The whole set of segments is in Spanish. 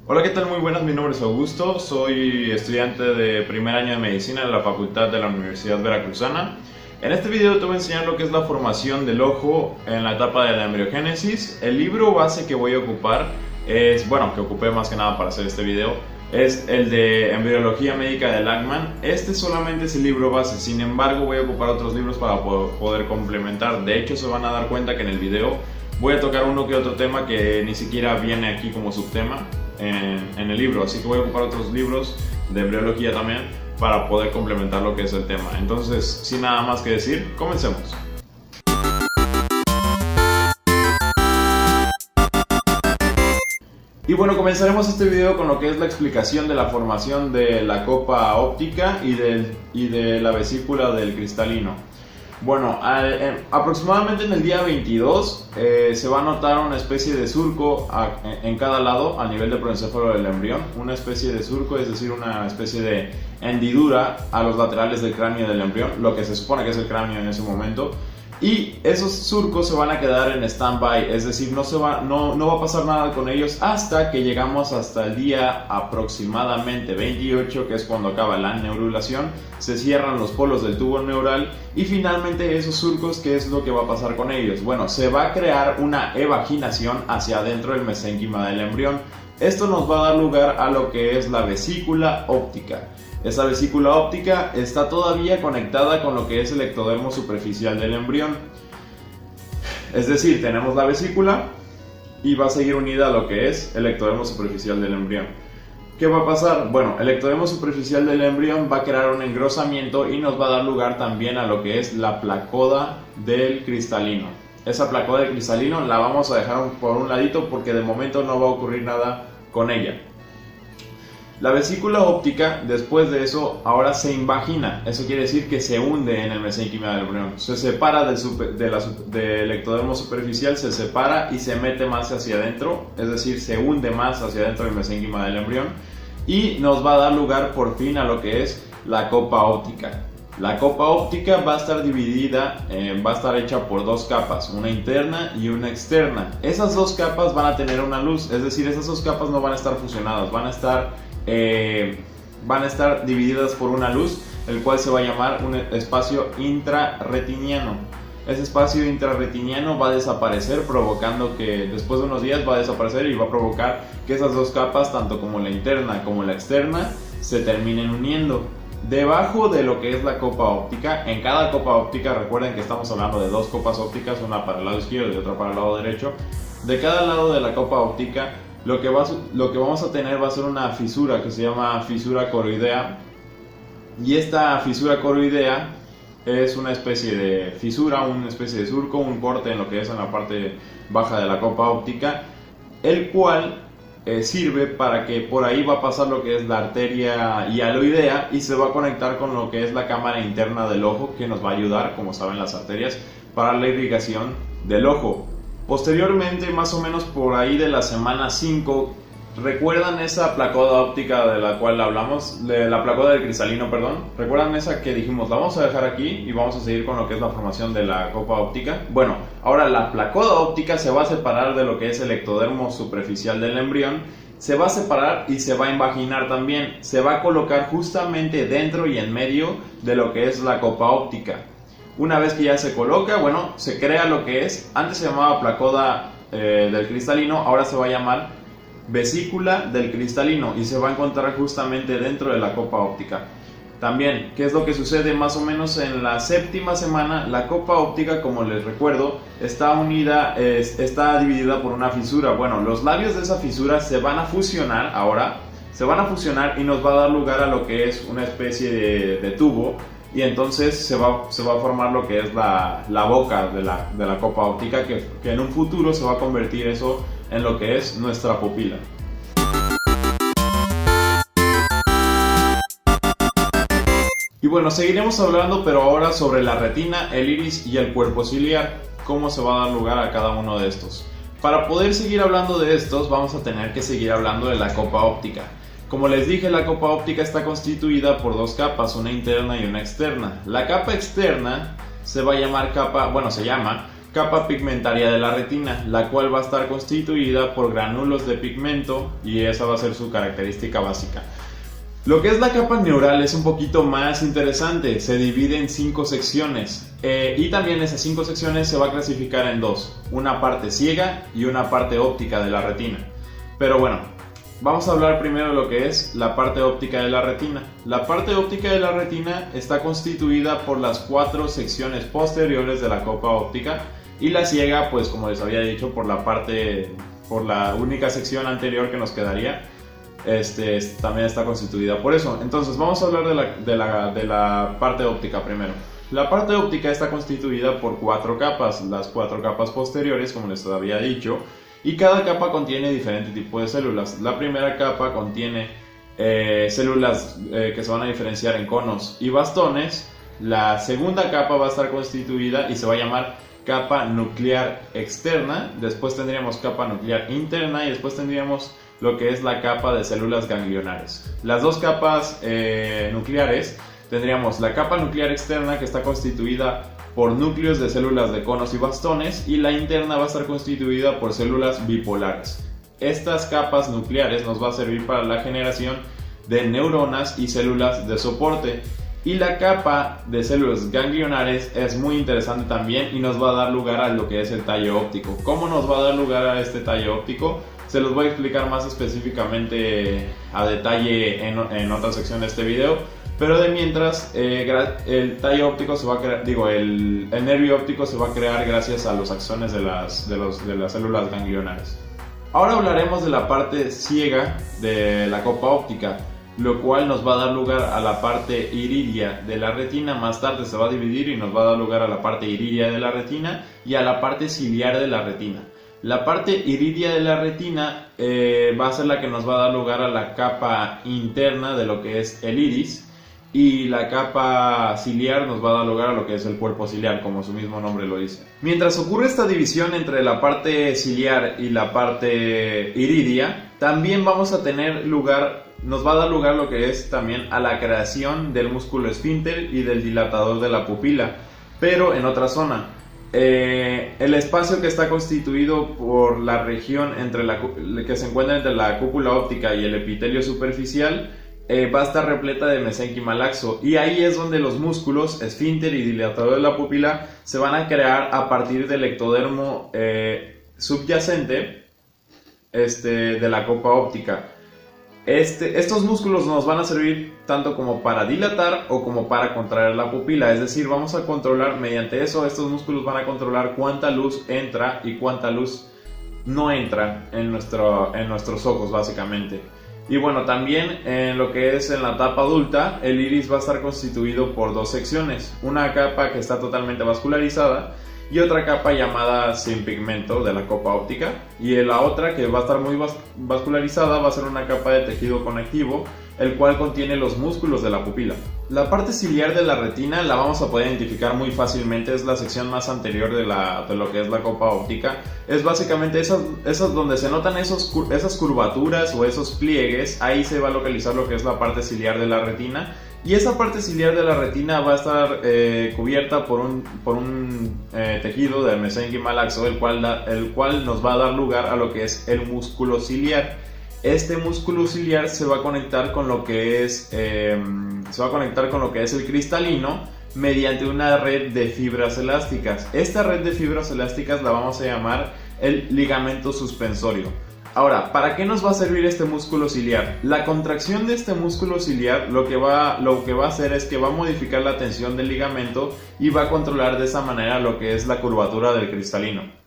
Hola, ¿qué tal? Muy buenas, mi nombre es Augusto, soy estudiante de primer año de medicina de la Facultad de la Universidad Veracruzana. En este video te voy a enseñar lo que es la formación del ojo en la etapa de la embriogénesis. El libro base que voy a ocupar que ocupé más que nada para hacer este video, es el de Embriología Médica de Lachman. Este solamente es el libro base, sin embargo voy a ocupar otros libros para poder complementar. De hecho, se van a dar cuenta que en el video voy a tocar uno que otro tema que ni siquiera viene aquí como subtema en el libro, así que voy a ocupar otros libros de embriología también para poder complementar lo que es el tema. Entonces, sin nada más que decir, comencemos. Y bueno, comenzaremos este video con lo que es la explicación de la formación de la copa óptica y de la vesícula del cristalino. Bueno, aproximadamente en el día 22 se va a notar una especie de surco en cada lado a nivel del proencéfalo del embrión. Una especie de surco, es decir, una especie de hendidura a los laterales del cráneo del embrión, lo que se supone que es el cráneo en ese momento. Y esos surcos se van a quedar en stand-by, es decir, no va a pasar nada con ellos hasta que llegamos hasta el día aproximadamente 28, que es cuando acaba la neurulación, se cierran los polos del tubo neural y finalmente esos surcos, ¿qué es lo que va a pasar con ellos? Bueno, se va a crear una evaginación hacia adentro del mesénquima del embrión. Esto nos va a dar lugar a lo que es la vesícula óptica. Esta vesícula óptica está todavía conectada con lo que es el ectodermo superficial del embrión. Es decir, tenemos la vesícula y va a seguir unida a lo que es el ectodermo superficial del embrión. ¿Qué va a pasar? Bueno, el ectodermo superficial del embrión va a crear un engrosamiento y nos va a dar lugar también a lo que es la placoda del cristalino. Esa placoda del cristalino la vamos a dejar por un ladito porque de momento no va a ocurrir nada con ella. La vesícula óptica, después de eso, ahora se invagina. Eso quiere decir que se hunde en el mesénquima del embrión. Se separa del ectodermo superficial, se separa y se mete más hacia adentro. Es decir, se hunde más hacia adentro del mesénquima del embrión. Y nos va a dar lugar por fin a lo que es la copa óptica. La copa óptica va a estar dividida, va a estar hecha por dos capas, una interna y una externa. Esas dos capas van a tener una luz, es decir, esas dos capas no van a estar fusionadas, van a estar divididas por una luz, el cual se va a llamar un espacio intrarretiniano. Ese espacio intrarretiniano va a desaparecer, provocando que después de unos días va a desaparecer y va a provocar que esas dos capas, tanto como la interna como la externa, se terminen uniendo. Debajo de lo que es la copa óptica, en cada copa óptica, recuerden que estamos hablando de dos copas ópticas, una para el lado izquierdo y otra para el lado derecho. De cada lado de la copa óptica, lo que vamos a tener va a ser una fisura que se llama fisura coroidea. Y esta fisura coroidea es una especie de fisura, una especie de surco, un corte en lo que es en la parte baja de la copa óptica, el cual sirve para que por ahí va a pasar lo que es la arteria hialoidea y se va a conectar con lo que es la cámara interna del ojo, que nos va a ayudar, como saben, las arterias para la irrigación del ojo. Posteriormente, más o menos por ahí de la semana 5, ¿recuerdan esa placoda óptica de la cual hablamos? De la placoda del cristalino, perdón. ¿Recuerdan esa que dijimos, la vamos a dejar aquí y vamos a seguir con lo que es la formación de la copa óptica? Bueno, ahora la placoda óptica se va a separar de lo que es el ectodermo superficial del embrión. Se va a separar y se va a invaginar también. Se va a colocar justamente dentro y en medio de lo que es la copa óptica. Una vez que ya se coloca, bueno, se crea lo que es, antes se llamaba placoda del cristalino, ahora se va a llamar vesícula del cristalino y se va a encontrar justamente dentro de la copa óptica. También, ¿qué es lo que sucede? Más o menos en la séptima semana, la copa óptica, como les recuerdo, está dividida por una fisura. Bueno, los labios de esa fisura se van a fusionar ahora, y nos va a dar lugar a lo que es una especie de tubo. Y entonces se va a formar lo que es la boca de la copa óptica, que en un futuro se va a convertir eso en lo que es nuestra pupila. Y bueno, seguiremos hablando, pero ahora sobre la retina, el iris y el cuerpo ciliar, cómo se va a dar lugar a cada uno de estos. Para poder seguir hablando de estos, vamos a tener que seguir hablando de la copa óptica. Como les dije, la copa óptica está constituida por dos capas, una interna y una externa. La capa externa se llama capa pigmentaria de la retina, la cual va a estar constituida por gránulos de pigmento y esa va a ser su característica básica. Lo que es la capa neural es un poquito más interesante, se divide en 5 secciones y también esas 5 secciones se va a clasificar en dos, una parte ciega y una parte óptica de la retina. Pero bueno, vamos a hablar primero de lo que es la parte óptica de la retina. La parte óptica de la retina está constituida por las 4 secciones posteriores de la capa óptica y la ciega, pues como les había dicho, por la única sección anterior que nos quedaría. También está constituida por eso. Entonces vamos a hablar de la parte óptica primero. La parte óptica está constituida por 4 capas, las 4 capas posteriores, como les había dicho, y cada capa contiene diferente tipo de células. La primera capa contiene células que se van a diferenciar en conos y bastones. La segunda capa va a estar constituida y se va a llamar capa nuclear externa. Después tendríamos capa nuclear interna y después tendríamos lo que es la capa de células ganglionares. Las dos capas nucleares, tendríamos la capa nuclear externa, que está constituida por núcleos de células de conos y bastones, y la interna va a estar constituida por células bipolares. Estas capas nucleares nos va a servir para la generación de neuronas y células de soporte. Y la capa de células ganglionares es muy interesante también y nos va a dar lugar a lo que es el tallo óptico. ¿Cómo nos va a dar lugar a este tallo óptico? Se los voy a explicar más específicamente a detalle en otra sección de este video, pero de mientras el tallo óptico se va a crear, el nervio óptico se va a crear gracias a los axones de las células ganglionares. Ahora hablaremos de la parte ciega de la capa óptica, lo cual nos va a dar lugar a la parte iridia de la retina. Más tarde se va a dividir y nos va a dar lugar a la parte iridia de la retina y a la parte ciliar de la retina. La parte iridia de la retina va a ser la que nos va a dar lugar a la capa interna de lo que es el iris, y la capa ciliar nos va a dar lugar a lo que es el cuerpo ciliar, como su mismo nombre lo dice. Mientras ocurre esta división entre la parte ciliar y la parte iridia, también vamos a tener lugar, nos va a dar lugar lo que es también a la creación del músculo esfínter y del dilatador de la pupila, pero en otra zona. El espacio que está constituido por la región que se encuentra entre la cúpula óptica y el epitelio superficial va a estar repleta de mesénquima laxo, y ahí es donde los músculos esfínter y dilatador de la pupila se van a crear a partir del ectodermo subyacente de la capa óptica. Estos músculos nos van a servir tanto como para dilatar o como para contraer la pupila, es decir, vamos a controlar mediante eso, estos músculos van a controlar cuánta luz entra y cuánta luz no entra en nuestros ojos básicamente. Y bueno, también en lo que es en la etapa adulta, el iris va a estar constituido por 2 secciones, una capa que está totalmente vascularizada y otra capa llamada sin pigmento de la capa óptica, y la otra que va a estar muy vascularizada va a ser una capa de tejido conectivo, el cual contiene los músculos de la pupila. La parte ciliar de la retina la vamos a poder identificar muy fácilmente, es la sección más anterior de lo que es la capa óptica. Es básicamente esas donde se notan esas curvaturas o esos pliegues, ahí se va a localizar lo que es la parte ciliar de la retina. Y esa parte ciliar de la retina va a estar cubierta por un tejido de mesénquima laxo, el cual nos va a dar lugar a lo que es el músculo ciliar. Este músculo ciliar se va a conectar con lo que es el cristalino mediante una red de fibras elásticas. Esta red de fibras elásticas la vamos a llamar el ligamento suspensorio. Ahora, ¿para qué nos va a servir este músculo ciliar? La contracción de este músculo ciliar lo que va a hacer es que va a modificar la tensión del ligamento y va a controlar de esa manera lo que es la curvatura del cristalino.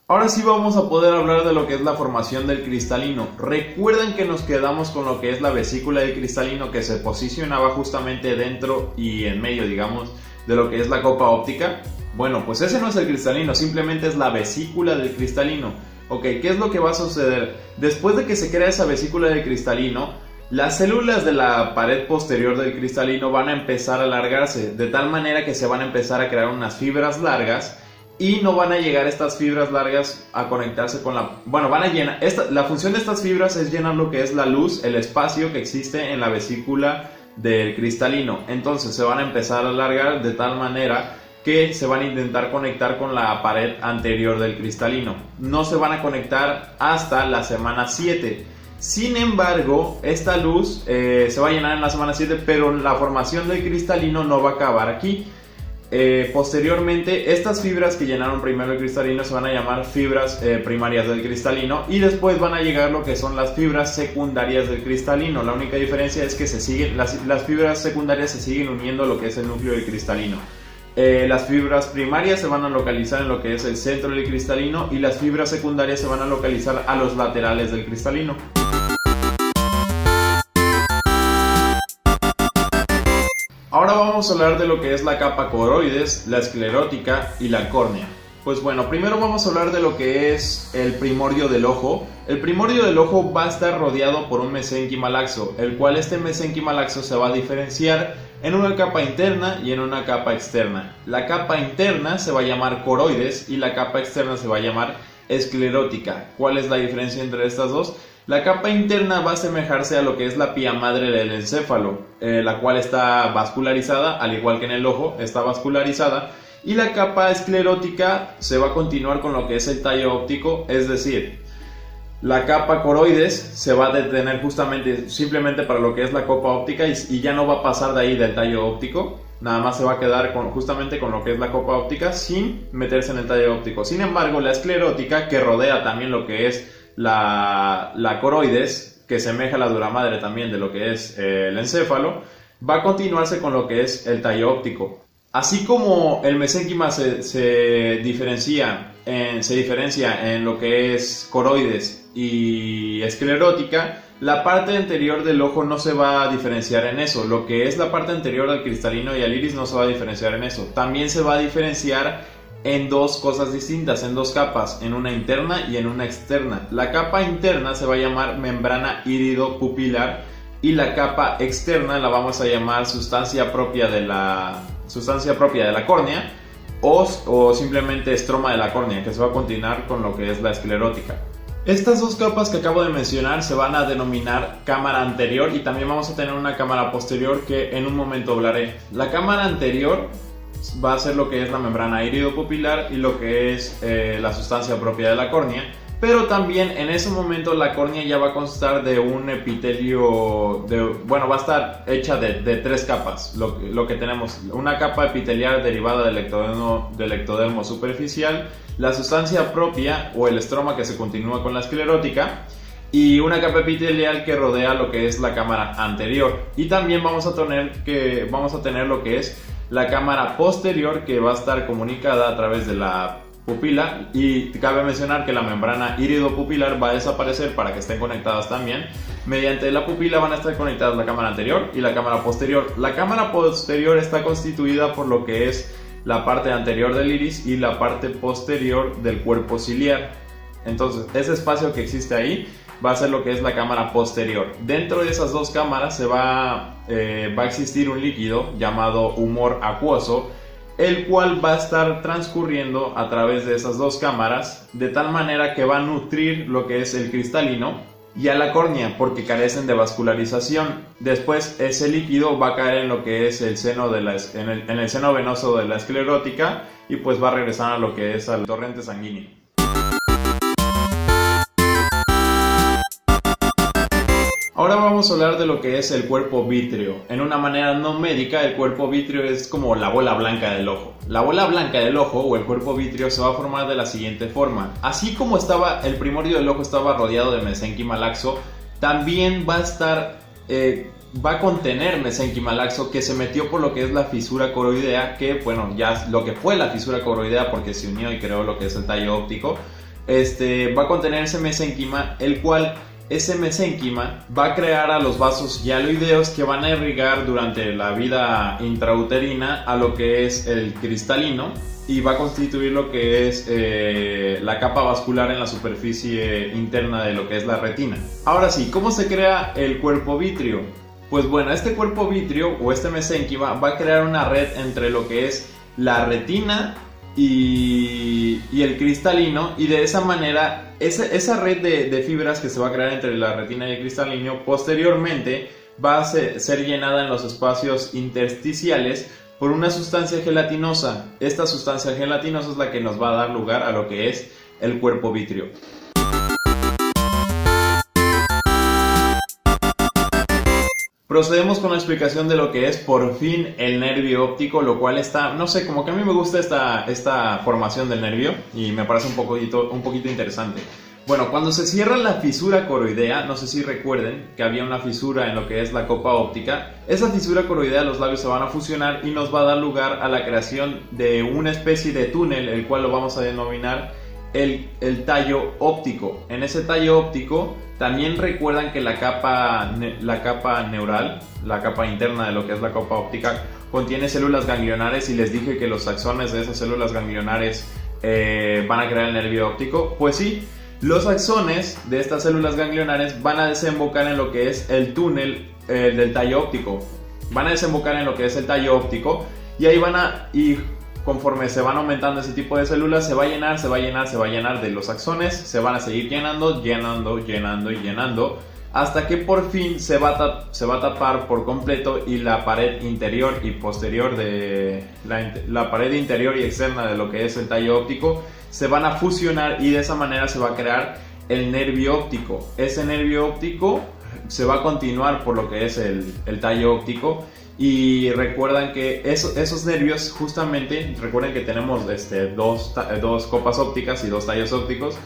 Ahora sí vamos a poder hablar de lo que es la formación del cristalino. Recuerden que nos quedamos con lo que es la vesícula del cristalino, que se posicionaba justamente dentro y en medio, digamos, de lo que es la copa óptica. Bueno, pues ese no es el cristalino, simplemente es la vesícula del cristalino. Ok, ¿qué es lo que va a suceder? Después de que se crea esa vesícula del cristalino, las células de la pared posterior del cristalino van a empezar a alargarse, de tal manera que se van a empezar a crear unas fibras largas, y no van a llegar estas fibras largas a conectarse con la... Bueno, van a llenar... La función de estas fibras es llenar lo que es la luz, el espacio que existe en la vesícula del cristalino. Entonces se van a empezar a alargar de tal manera que se van a intentar conectar con la pared anterior del cristalino. No se van a conectar hasta la semana 7. Sin embargo, esta luz se va a llenar en la semana 7, pero la formación del cristalino no va a acabar aquí. Posteriormente, estas fibras que llenaron primero el cristalino se van a llamar fibras primarias del cristalino, y después van a llegar lo que son las fibras secundarias del cristalino. La única diferencia es que las fibras secundarias se siguen uniendo a lo que es el núcleo del cristalino. Las fibras primarias se van a localizar en lo que es el centro del cristalino, y las fibras secundarias se van a localizar a los laterales del cristalino. Ahora vamos a hablar de lo que es la capa coroides, la esclerótica y la córnea. Pues bueno, primero vamos a hablar de lo que es el primordio del ojo. El primordio del ojo va a estar rodeado por un mesénquima laxo, el cual este mesénquima laxo se va a diferenciar en una capa interna y en una capa externa. La capa interna se va a llamar coroides y la capa externa se va a llamar esclerótica. ¿Cuál es la diferencia entre estas dos? La capa interna va a asemejarse a lo que es la pía madre del encéfalo, la cual está vascularizada, al igual que en el ojo está vascularizada, y la capa esclerótica se va a continuar con lo que es el tallo óptico, es decir, la capa coroides se va a detener simplemente para lo que es la copa óptica y ya no va a pasar de ahí del tallo óptico, nada más se va a quedar justamente con lo que es la copa óptica sin meterse en el tallo óptico. Sin embargo, la esclerótica, que rodea también lo que es la coroides, que semeja a la dura madre también de lo que es el encéfalo, va a continuarse con lo que es el tallo óptico. Así como el mesénquima se diferencia en lo que es coroides y esclerótica, la parte anterior del ojo no se va a diferenciar en eso. Lo que es la parte anterior del cristalino y al iris no se va a diferenciar en eso. También se va a diferenciar en dos cosas distintas, en dos capas, en una interna y en una externa. La capa interna se va a llamar membrana iridopupilar y la capa externa la vamos a llamar sustancia propia de la córnea o simplemente estroma de la córnea, que se va a continuar con lo que es la esclerótica. Estas dos capas que acabo de mencionar se van a denominar cámara anterior, y también vamos a tener una cámara posterior que en un momento hablaré. La cámara anterior va a ser lo que es la membrana iridopupilar y lo que es la sustancia propia de la córnea, pero también en ese momento la córnea ya va a constar de un epitelio, va a estar hecha de tres capas. Lo que tenemos, una capa epitelial derivada del ectodermo superficial, la sustancia propia o el estroma que se continúa con la esclerótica, y una capa epitelial que rodea lo que es la cámara anterior. Y también vamos a tener lo que es la cámara posterior, que va a estar comunicada a través de la pupila, y cabe mencionar que la membrana iridopupilar va a desaparecer para que estén conectadas también. Mediante la pupila van a estar conectadas la cámara anterior y la cámara posterior. La cámara posterior está constituida por lo que es la parte anterior del iris y la parte posterior del cuerpo ciliar. Entonces, ese espacio que existe ahí va a ser lo que es la cámara posterior. Dentro de esas dos cámaras va a existir un líquido llamado humor acuoso, el cual va a estar transcurriendo a través de esas dos cámaras, de tal manera que va a nutrir lo que es el cristalino y a la córnea, porque carecen de vascularización. Después ese líquido va a caer en lo que es el seno en el seno venoso de la esclerótica, y pues va a regresar a lo que es al torrente sanguíneo. Ahora vamos a hablar de lo que es el cuerpo vítreo. En una manera no médica, el cuerpo vítreo es como la bola blanca del ojo. La bola blanca del ojo o el cuerpo vítreo se va a formar de la siguiente forma. Así como el primordio del ojo estaba rodeado de mesénquima laxo, también va a contener mesénquima laxo, que se metió por lo que es la fisura coroidea, que ya lo que fue la fisura coroidea porque se unió y creó lo que es el tallo óptico. Va a contener ese mesénquima, el cual ese mesénquima va a crear a los vasos hialoideos que van a irrigar durante la vida intrauterina a lo que es el cristalino, y va a constituir lo que es la capa vascular en la superficie interna de lo que es la retina. Ahora sí, ¿cómo se crea el cuerpo vítreo? Pues bueno, este cuerpo vítreo o este mesénquima va a crear una red entre lo que es la retina y el cristalino, y de esa manera esa red de fibras que se va a crear entre la retina y el cristalino posteriormente va a ser llenada en los espacios intersticiales por una sustancia gelatinosa. Esta sustancia gelatinosa es la que nos va a dar lugar a lo que es el cuerpo vítreo. Procedemos con la explicación de lo que es por fin el nervio óptico, lo cual está, no sé, como que a mí me gusta esta formación del nervio y me parece un poquito interesante. Bueno, cuando se cierra la fisura coroidea, no sé si recuerden que había una fisura en lo que es la copa óptica, esa fisura coroidea, los labios se van a fusionar y nos va a dar lugar a la creación de una especie de túnel, el cual lo vamos a denominar el tallo óptico. En ese tallo óptico también recuerdan que la capa neural, la capa interna de lo que es la copa óptica, contiene células ganglionares y les dije que los axones de esas células ganglionares van a crear el nervio óptico. Pues sí, los axones de estas células ganglionares van a desembocar en lo que es el túnel del tallo óptico. Van a desembocar en lo que es el tallo óptico y ahí conforme se van aumentando ese tipo de células, se va a llenar de los axones, se van a seguir llenando, hasta que por fin se va a tapar por completo y la pared interior y posterior de la pared interior y externa de lo que es el tallo óptico se van a fusionar y de esa manera se va a crear el nervio óptico. Ese nervio óptico se va a continuar por lo que es el tallo óptico. Y recuerdan que esos nervios, justamente, recuerden que tenemos dos copas ópticas y dos tallos ópticos,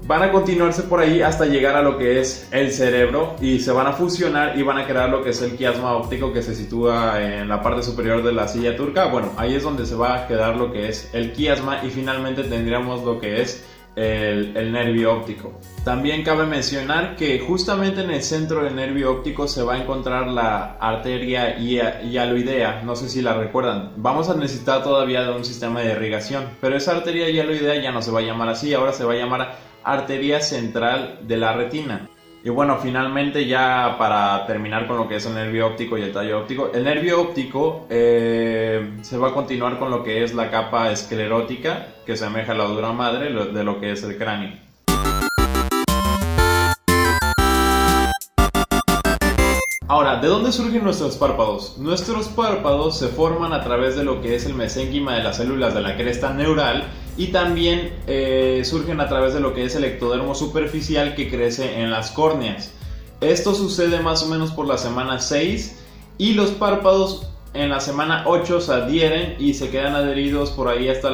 van a continuarse por ahí hasta llegar a lo que es el cerebro y se van a fusionar y van a crear lo que es el quiasma óptico que se sitúa en la parte superior de la silla turca. Bueno, ahí es donde se va a quedar lo que es el quiasma y finalmente tendríamos lo que es el nervio óptico. También cabe mencionar que justamente en el centro del nervio óptico se va a encontrar la arteria hialoidea, no sé si la recuerdan. Vamos a necesitar todavía de un sistema de irrigación, pero esa arteria hialoidea ya no se va a llamar así, ahora se va a llamar arteria central de la retina. Y bueno, finalmente ya para terminar con lo que es el nervio óptico y el tallo óptico, el nervio óptico se va a continuar con lo que es la capa esclerótica, que se asemeja a la dura madre de lo que es el cráneo. Ahora, ¿de dónde surgen nuestros párpados? Nuestros párpados se forman a través de lo que es el mesénquima de las células de la cresta neural y también surgen a través de lo que es el ectodermo superficial que crece en las córneas. Esto sucede más o menos por la semana 6 y los párpados en la semana 8 se adhieren y se quedan adheridos por ahí hasta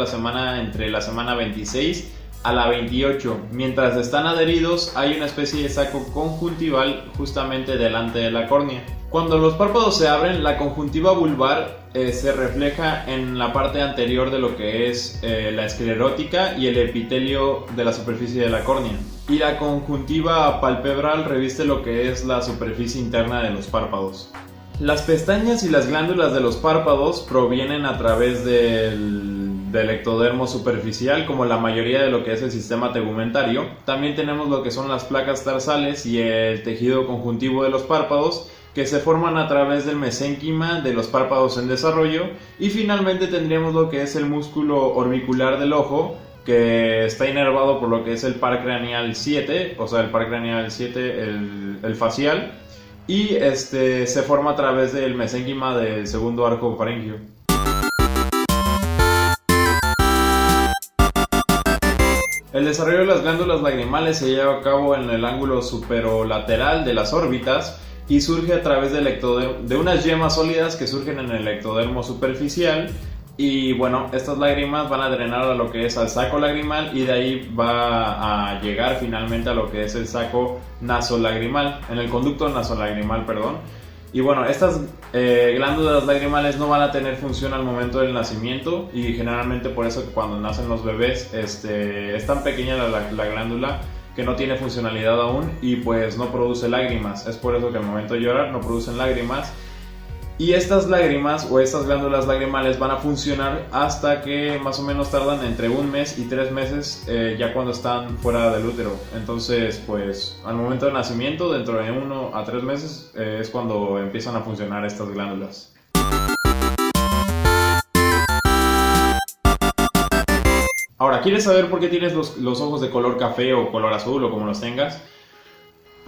entre la semana 26 a la 28. Mientras están adheridos hay una especie de saco conjuntival justamente delante de la córnea. Cuando los párpados se abren, la conjuntiva vulvar se refleja en la parte anterior de lo que es la esclerótica y el epitelio de la superficie de la córnea. Y la conjuntiva palpebral reviste lo que es la superficie interna de los párpados. Las pestañas y las glándulas de los párpados provienen a través del ectodermo superficial, como la mayoría de lo que es el sistema tegumentario. También tenemos lo que son las placas tarsales y el tejido conjuntivo de los párpados, que se forman a través del mesénquima de los párpados en desarrollo. Y finalmente tendríamos lo que es el músculo orbicular del ojo, que está inervado por lo que es el par craneal 7, o sea, el par craneal 7, el facial, y se forma a través del mesénquima del segundo arco faríngeo. El desarrollo de las glándulas lagrimales se lleva a cabo en el ángulo superolateral de las órbitas y surge a través de unas yemas sólidas que surgen en el ectodermo superficial. Y bueno, estas lágrimas van a drenar a lo que es al saco lagrimal y de ahí va a llegar finalmente a lo que es el saco nasolagrimal, en el conducto nasolagrimal, perdón. Y bueno, estas glándulas lagrimales no van a tener función al momento del nacimiento y generalmente por eso que cuando nacen los bebés es tan pequeña la glándula que no tiene funcionalidad aún y pues no produce lágrimas. Es por eso que al momento de llorar no producen lágrimas. Y estas lágrimas o estas glándulas lagrimales van a funcionar hasta que más o menos tardan entre 1 mes y 3 meses ya cuando están fuera del útero. Entonces, pues al momento del nacimiento, dentro de 1 a 3 meses, es cuando empiezan a funcionar estas glándulas. Ahora, ¿quieres saber por qué tienes los ojos de color café o color azul o como los tengas?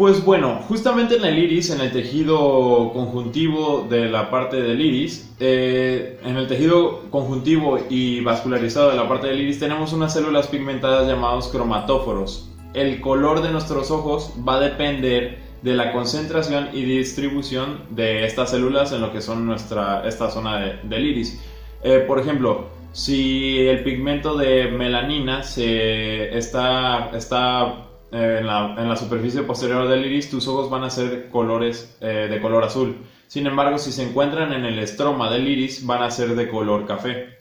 Pues bueno, justamente en el iris, en el tejido conjuntivo de la parte del iris, en el tejido conjuntivo y vascularizado de la parte del iris tenemos unas células pigmentadas llamadas cromatóforos. El color de nuestros ojos va a depender de la concentración y distribución de estas células en lo que son esta zona del iris. Por ejemplo, si el pigmento de melanina está en la superficie posterior del iris, tus ojos van a ser colores de color azul. Sin embargo, si se encuentran en el estroma del iris, van a ser de color café.